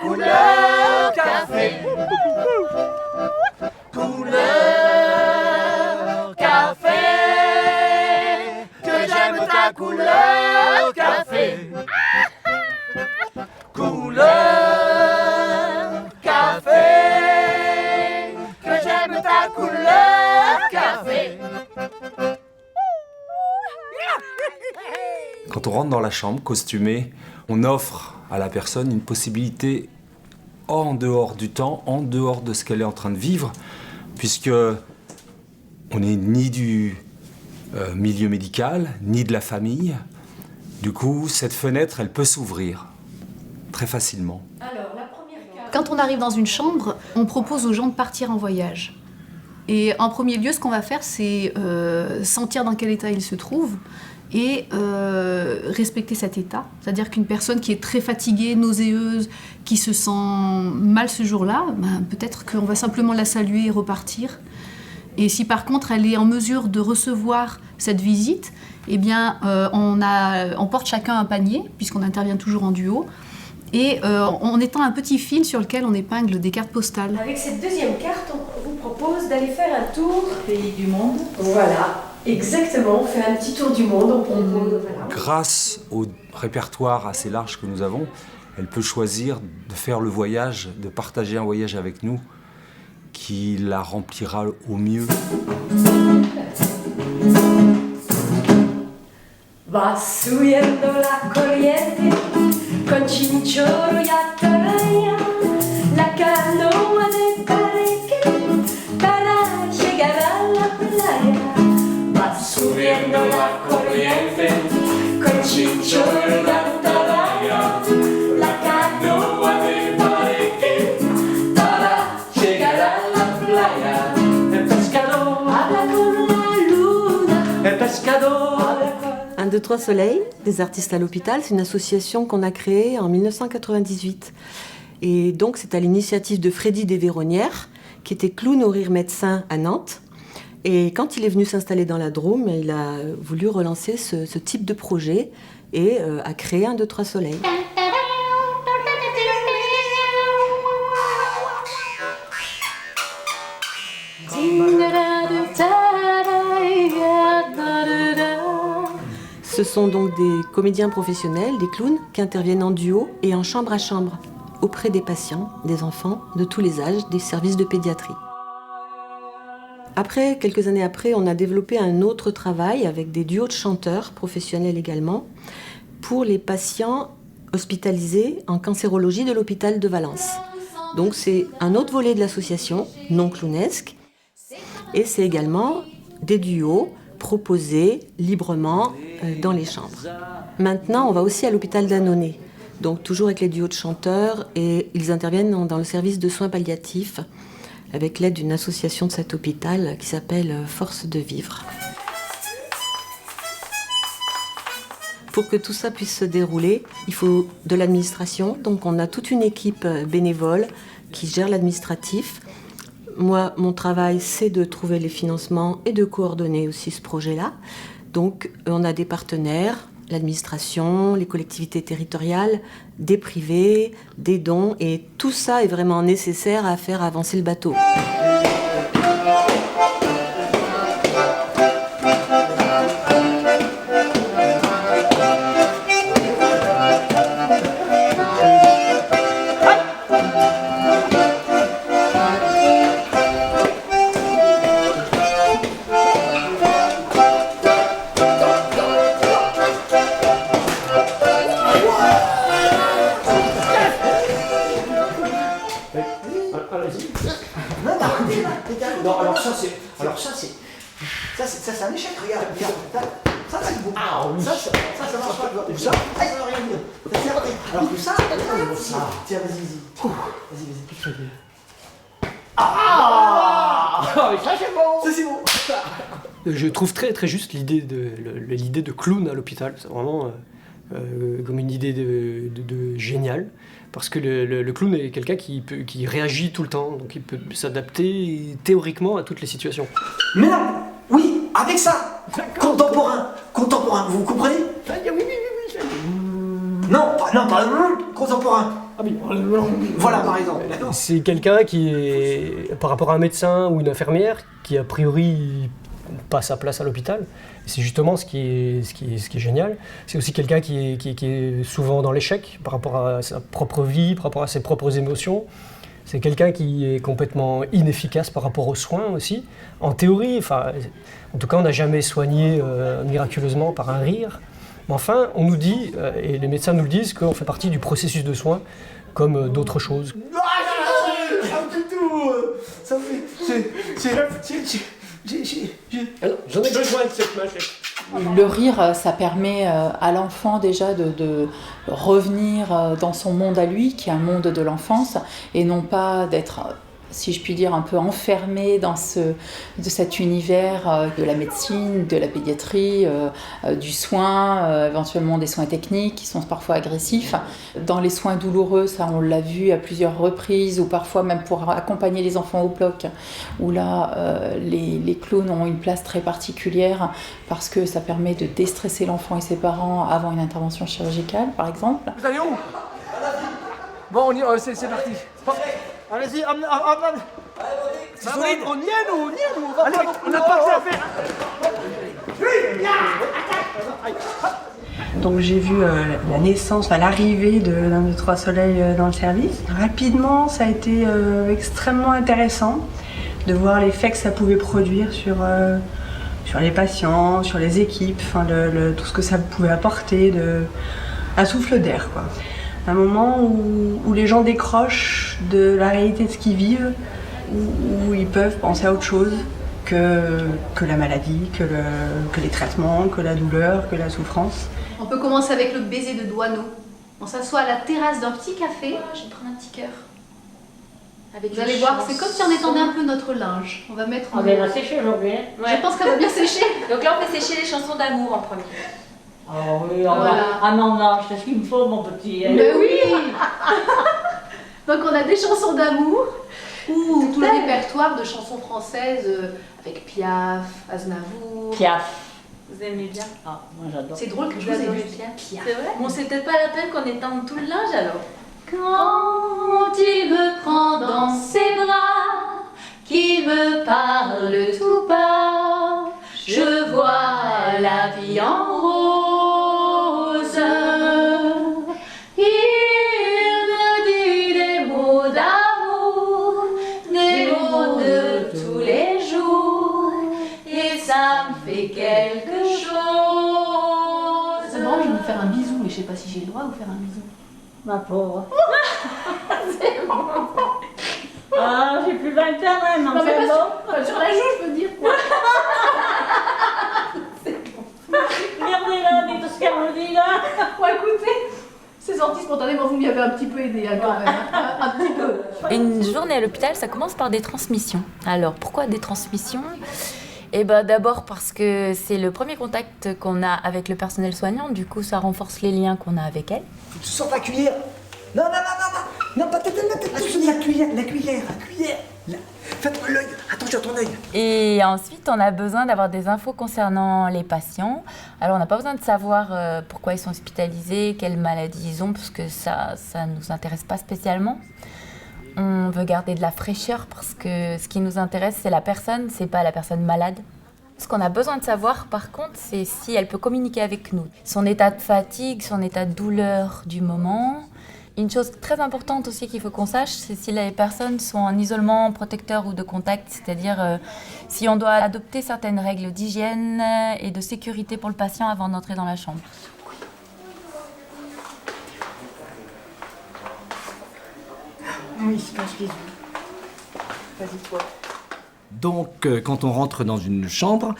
Couleur café, couleur café, que j'aime ta couleur café, couleur café, que j'aime ta couleur café. Quand on rentre dans la chambre costumé, on offre à la personne une possibilité en dehors du temps, en dehors de ce qu'elle est en train de vivre, puisque on n'est ni du milieu médical, ni de la famille. Du coup, cette fenêtre, elle peut s'ouvrir très facilement. Quand on arrive dans une chambre, on propose aux gens de partir en voyage. Et en premier lieu, ce qu'on va faire, c'est sentir dans quel état ils se trouvent et respecter cet état. C'est-à-dire qu'une personne qui est très fatiguée, nauséeuse, qui se sent mal ce jour-là, ben, peut-être qu'on va simplement la saluer et repartir. Et si par contre elle est en mesure de recevoir cette visite, eh bien, on porte chacun un panier, puisqu'on intervient toujours en duo, et on étend un petit fil sur lequel on épingle des cartes postales. Avec cette deuxième carte, on vous propose d'aller faire un tour Pays du monde. Voilà, exactement, on fait un petit tour du monde, on propose, voilà. Grâce au répertoire assez large que nous avons, elle peut choisir de faire le voyage, de partager un voyage avec nous qui la remplira au mieux. Va subiendo la corriente con chinchorro y atalaya, la canoa de Pareque para llegar a la playa. Va subiendo la corriente con chinchorro y atalaya, la canoa de Pareque para llegar a la playa. El pescador habla con la luna, el pescador. 1, 2, 3 Soleil, des artistes à l'hôpital, c'est une association qu'on a créée en 1998. Et donc c'est à l'initiative de Freddy Desvéronnières, qui était clown au Rire Médecin à Nantes. Et quand il est venu s'installer dans la Drôme, il a voulu relancer ce type de projet et a créé 1, 2, 3 Soleil. Ce sont donc des comédiens professionnels, des clowns, qui interviennent en duo et en chambre à chambre, auprès des patients, des enfants de tous les âges, des services de pédiatrie. Après, quelques années après, on a développé un autre travail avec des duos de chanteurs, professionnels également, pour les patients hospitalisés en cancérologie de l'hôpital de Valence. Donc c'est un autre volet de l'association, non clownesque, et c'est également des duos proposés librement dans les chambres. Maintenant, on va aussi à l'hôpital d'Annonay, donc toujours avec les duos de chanteurs, et ils interviennent dans le service de soins palliatifs avec l'aide d'une association de cet hôpital qui s'appelle Force de Vivre. Pour que tout ça puisse se dérouler, il faut de l'administration, donc on a toute une équipe bénévole qui gère l'administratif. Moi, mon travail, c'est de trouver les financements et de coordonner aussi ce projet-là. Donc, on a des partenaires, l'administration, les collectivités territoriales, des privés, des dons, et tout ça est vraiment nécessaire à faire avancer le bateau. Non, alors ça c'est un échec, regarde, ça c'est beau. Ah oui. Ça marche pas. Et ça, ça veut rien dire. Alors que ça, tiens, vas-y. Vas-y. Ah, ça c'est bon. Ça c'est bon. Je trouve très très juste l'idée de clown à l'hôpital. C'est vraiment comme une idée de géniale, parce que le clown est quelqu'un qui réagit tout le temps, donc il peut s'adapter théoriquement à toutes les situations. Mais non, oui, avec ça, contemporain, vous comprenez? Non, pas contemporain. Ah oui. Voilà, par exemple. C'est quelqu'un qui est, par rapport à un médecin ou une infirmière, qui a priori pas sa place à l'hôpital. Et c'est justement ce qui est génial. C'est aussi quelqu'un qui est souvent dans l'échec par rapport à sa propre vie, par rapport à ses propres émotions. C'est quelqu'un qui est complètement inefficace par rapport aux soins aussi. En théorie, en tout cas, on n'a jamais soigné miraculeusement par un rire. Mais enfin, on nous dit, et les médecins nous le disent, qu'on fait partie du processus de soins comme d'autres choses. J'en ai besoin de cette machette. Le rire, ça permet à l'enfant déjà de revenir dans son monde à lui, qui est un monde de l'enfance, et non pas d'être, si je puis dire, un peu enfermé dans de cet univers de la médecine, de la pédiatrie, du soin, éventuellement des soins techniques qui sont parfois agressifs. Dans les soins douloureux, ça on l'a vu à plusieurs reprises, ou parfois même pour accompagner les enfants au bloc, où là les clowns ont une place très particulière parce que ça permet de déstresser l'enfant et ses parents avant une intervention chirurgicale, par exemple. Vous allez où? Bon, c'est parti. Allez-y, on y est, nous, allez, on n'a pas que ça à faire. Donc j'ai vu la naissance, l'arrivée d'un des trois soleils dans le service. Rapidement, ça a été extrêmement intéressant de voir l'effet que ça pouvait produire sur les patients, sur les équipes, tout ce que ça pouvait apporter, un souffle d'air, quoi. Un moment où les gens décrochent de la réalité de ce qu'ils vivent, où ils peuvent penser à autre chose que la maladie, que les traitements, que la douleur, que la souffrance. On peut commencer avec le baiser de Douaneau. On s'assoit à la terrasse d'un petit café. Je vais prendre un petit cœur. Vous allez voir, c'est comme si on étendait un peu notre linge. On va mettre... On va sécher aujourd'hui. Je pense qu'elle va bien sécher. Donc là, on fait sécher les chansons d'amour en premier. Ah oui, ah non, c'est ce qu'il me faut, mon petit. Mais oui. Donc on a des chansons d'amour, ou tout le répertoire de chansons françaises avec Piaf, Aznavour. Piaf. Vous aimez bien? Ah, moi j'adore. C'est drôle que je vous ai vu Piaf. C'est vrai? Bon, c'est peut-être pas la peine qu'on étende tout le linge alors. Quand il me prend dans ses bras, qu'il me parle tout bas, je vois la vie en rose. Il me dit des mots d'amour, des mots de tous les jours, et ça me fait quelque chose. C'est bon, je vais me faire un bisou, mais je sais pas si j'ai le droit de vous faire un bisou. Ma pauvre. C'est bon. Ah, j'ai plus 20 ans, hein, non, c'est bon. Sur la joue, je peux dire quoi. Regardez-la, mais tout ce qu'elle me dit là. Bon, écoutez, c'est sorti spontanément, vous m'y avez un petit peu aidé hein, quand même, un petit peu. Une journée à l'hôpital, ça commence par des transmissions. Alors, pourquoi des transmissions ? Eh ben, d'abord parce que c'est le premier contact qu'on a avec le personnel soignant, du coup ça renforce les liens qu'on a avec elle. Faut que tu sortes la cuillère. Non, pas ta tête, la cuillère. Faites-moi l'œil, attention à ton œil. Et ensuite, on a besoin d'avoir des infos concernant les patients. Alors, on n'a pas besoin de savoir pourquoi ils sont hospitalisés, quelles maladies ils ont, parce que ça ne nous intéresse pas spécialement. On veut garder de la fraîcheur parce que ce qui nous intéresse, c'est la personne, c'est pas la personne malade. Ce qu'on a besoin de savoir, par contre, c'est si elle peut communiquer avec nous. Son état de fatigue, son état de douleur du moment. Une chose très importante aussi qu'il faut qu'on sache, c'est si les personnes sont en isolement protecteur ou de contact, c'est-à-dire si on doit adopter certaines règles d'hygiène et de sécurité pour le patient avant d'entrer dans la chambre. Oui, je passe les yeux. Vas-y, toi. Donc, quand on rentre dans une chambre,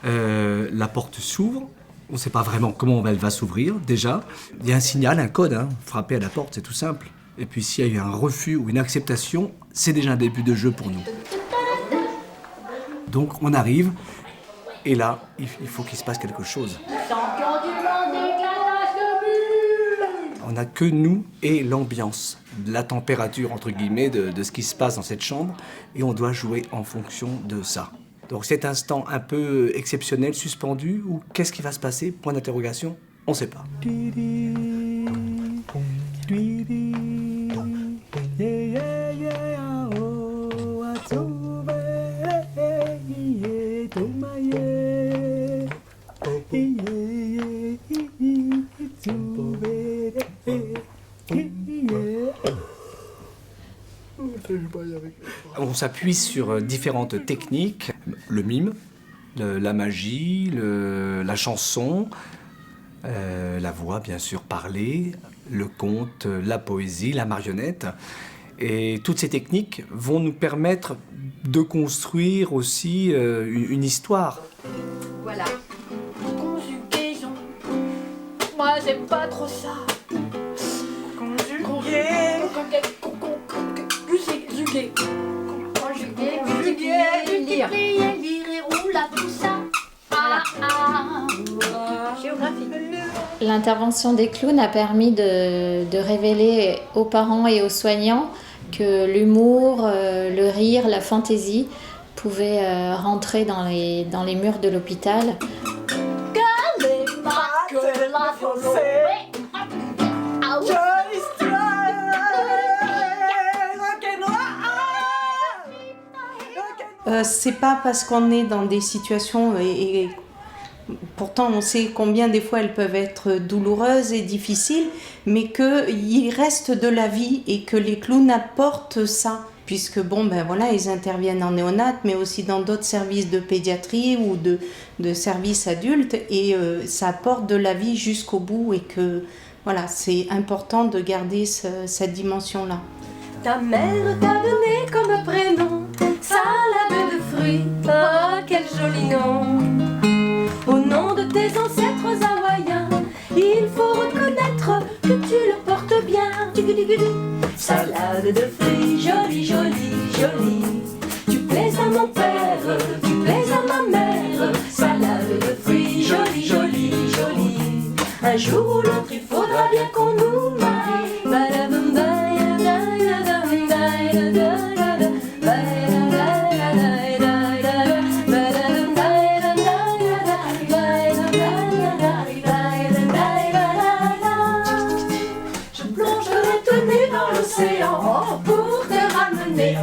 la porte s'ouvre. On ne sait pas vraiment comment elle va s'ouvrir, déjà. Il y a un signal, un code, hein. Frapper à la porte, c'est tout simple. Et puis, s'il y a eu un refus ou une acceptation, c'est déjà un début de jeu pour nous. Donc, on arrive, et là, il faut qu'il se passe quelque chose. Champion du monde des classes de n'a que nous et l'ambiance, la température entre guillemets de ce qui se passe dans cette chambre, et on doit jouer en fonction de ça. Donc cet instant un peu exceptionnel, suspendu, ou qu'est-ce qui va se passer? Point d'interrogation, on ne sait pas. On s'appuie sur différentes techniques, le mime, la magie, la chanson, la voix bien sûr parlée, le conte, la poésie, la marionnette. Et toutes ces techniques vont nous permettre de construire aussi une histoire. Voilà. Conjugaison. Moi, j'aime pas trop ça. Conjuguer. Conjuguer. Conjuguer. Multiplier. Lire, roula, tout ça. Géographie. L'intervention des clowns a permis de révéler aux parents et aux soignants que l'humour, le rire, la fantaisie pouvaient rentrer dans les murs de l'hôpital. C'est pas parce qu'on est dans des situations et pourtant on sait combien des fois elles peuvent être douloureuses et difficiles, mais qu'il reste de la vie et que les clowns apportent ça. Puisque ils interviennent en néonate, mais aussi dans d'autres services de pédiatrie ou de services adultes, et ça apporte de la vie jusqu'au bout, et que c'est important de garder cette dimension-là. Ta mère t'a donné comme prénom salade de fruits, oh quel joli nom. Au nom de tes ancêtres hawaïens, il faut reconnaître que tu le portes bien. Salade de fruits, jolie, jolie, jolie. Tu plais à mon père, tu plais à ma mère. Salade de fruits, jolie, jolie, jolie. Un jour ou l'autre, il faudra bien qu'on nous marie. Je plongerai tout nu dans l'océan pour te ramener.